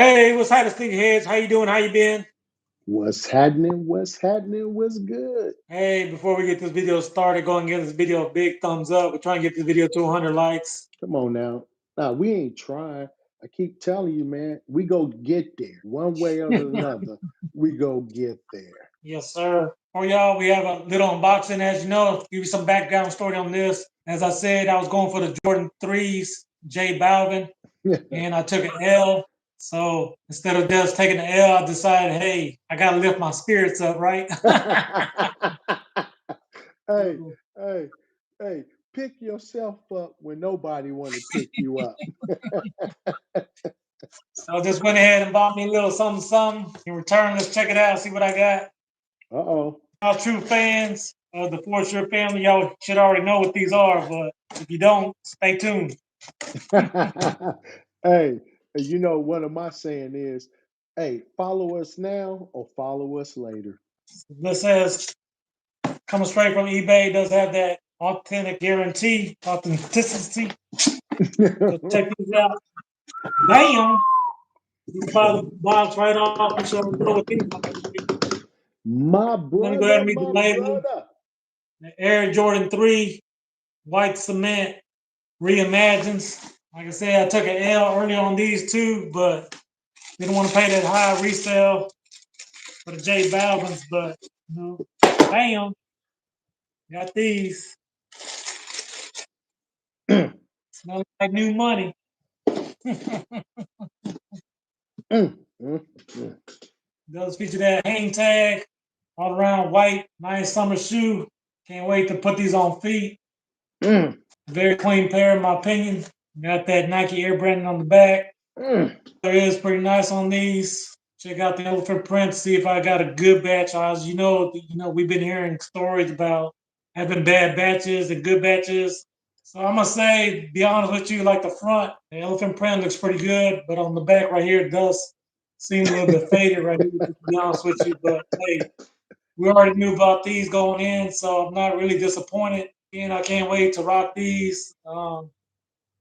Hey, what's happening, sneakerheads? How you doing? How you been? What's happening? What's happening? What's good? Hey, before we get this video started, go and give this video a big thumbs up. We're trying to get this video to 100 likes. Come on now. Nah, we ain't trying. I keep telling you, man, we go get there. One way or another, we go get there. Yes, sir. For y'all, we have a little unboxing. As you know, give you some background story on this. As I said, I was going for the Jordan 3s, J Balvin, and I took an L. So instead of just taking the L, I decided, hey, I got to lift my spirits up, right? Hey, hey, hey, pick yourself up when nobody want to pick you up. So I just went ahead and bought me a little something, something. In return, let's check it out, see what I got. Uh-oh. Y'all true fans of the Force Your Family, y'all should already know what these are, but if you don't, stay tuned. Hey, you know, one of my saying is, hey, follow us now or follow us later. This says coming straight from eBay, does have that authentic guarantee, authenticity. So check these out. Bam! You buy the box right off and show know what these are. My I'm gonna go ahead brother, and read the my label. brother. The Air Jordan 3 White Cement Reimagines. Like I said, I took an L early on these two, but didn't want to pay that high resale for the J Balvin's, but you know, bam, got these. Smell like new money. Mm, mm, mm. Does feature that hang tag, all around white, nice summer shoe. Can't wait to put these on feet. Mm, Very clean pair, in my opinion. Got that Nike Air branding on the back. mm. There is pretty nice on these. Check out the elephant print. See if I got a good batch. As we've been hearing stories about having bad batches and good batches. So I'm gonna say, be honest with you, like the front, the elephant print looks pretty good, but on the back right here, it does seem a little bit faded right here. To be honest with you, but hey, we already knew about these going in, so I'm not really disappointed. And I can't wait to rock these.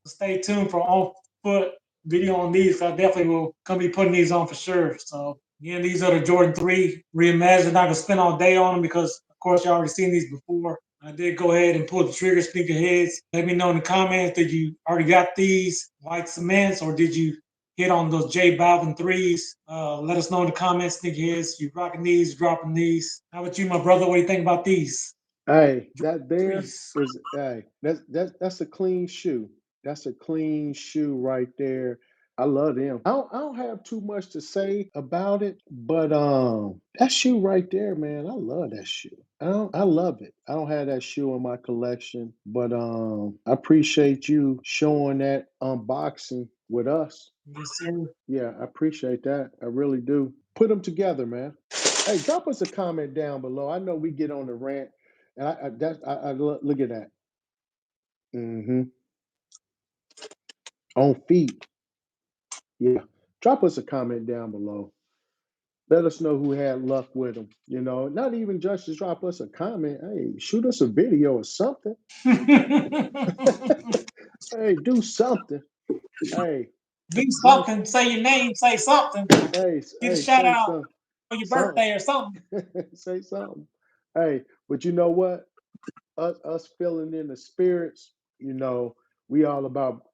Stay tuned for on foot video on these. I definitely will come be putting these on for sure. So again, these are the Jordan 3 reimagined. I can spend all day on them because of course you already seen these before. I did go ahead and pull the trigger, sneakerheads. Let me know in the comments, did you already got these white cements or did you hit on those J Balvin 3s? Let us know in the comments, sneakerheads. You rocking these, dropping these. How about you, my brother? What do you think about these? Hey, that there Threes. is that's a clean shoe. That's a clean shoe right there. I love them. I don't have too much to say about it, but that shoe right there, man, I love that shoe. I love it. I don't have that shoe in my collection, but I appreciate you showing that unboxing with us. Yes, sir. Yeah, I appreciate that. I really do. Put them together, man. Hey, drop us a comment down below. I know we get on the rant, and look at that. On feet. Yeah. Drop us a comment down below. Let us know who had luck with them. You know, not even just to drop us a comment. Hey, shoot us a video or something. Hey, do something. Hey, Do let us. something, say your name, say something, get a Hey, shout say out something. for your Something. birthday or something. Say something. Hey, but you know what? Us feeling in the spirits, you know, we all about,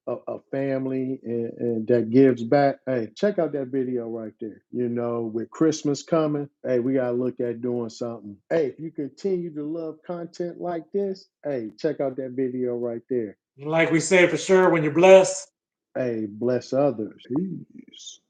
a family and that gives back. Hey, check out that video right there. You know, with Christmas coming, hey, we gotta look at doing something. Hey, if you continue to love content like this, hey, check out that video right there. Like we said for sure, when you're blessed, Hey, bless others. Peace.